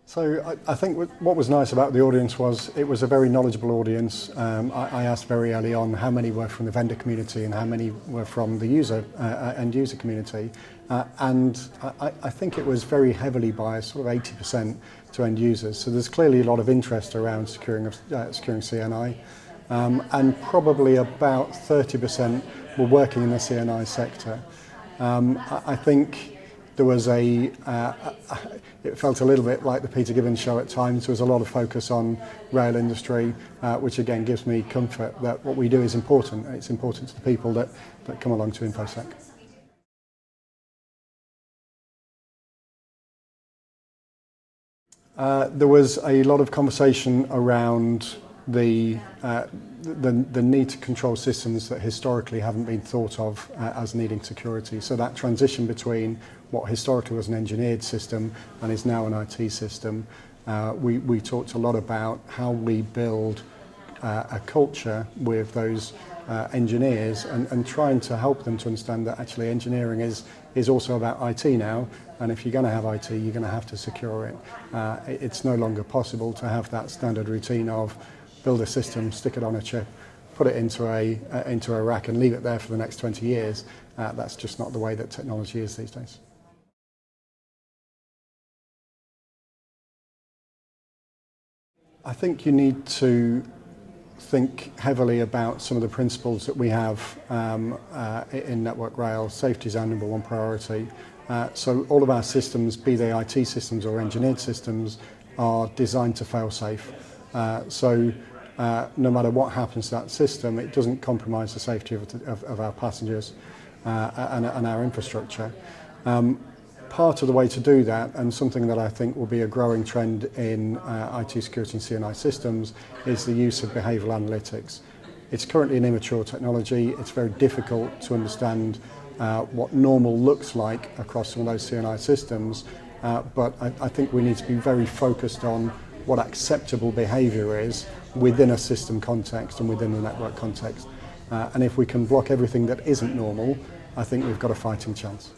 So I think what was nice about the audience was it was a very knowledgeable audience. I asked very early on how many were from the vendor community and how many were from the end user community. And I think it was very heavily biased, sort of 80% to end users. So there's clearly a lot of interest around securing CNI. And probably about 30% were working in the CNI sector. I think there was it felt a little bit like the Peter Gibbons show at times. There was a lot of focus on rail industry, which again gives me comfort that what we do is important. It's important to the people that come along to InfoSec. There was a lot of conversation around the need to control systems that historically haven't been thought of as needing security. So that transition between what historically was an engineered system and is now an IT system. We talked a lot about how we build a culture with those engineers and trying to help them to understand that actually engineering is also about IT now, and if you're going to have IT, you're going to have to secure it. It's no longer possible to have that standard routine of build a system, stick it on a chip, put it into a rack and leave it there for the next 20 years. That's just not the way that technology is these days. I think you need to think heavily about some of the principles that we have in Network Rail. Safety is our number one priority. So all of our systems, be they IT systems or engineered systems, are designed to fail safe. So no matter what happens to that system, it doesn't compromise the safety of our passengers and our infrastructure. Part of the way to do that, and something that I think will be a growing trend in IT security and CNI systems, is the use of behavioural analytics. It's currently an immature technology. It's very difficult to understand what normal looks like across some of those CNI systems, but I think we need to be very focused on what acceptable behaviour is within a system context and within the network context. And if we can block everything that isn't normal, I think we've got a fighting chance.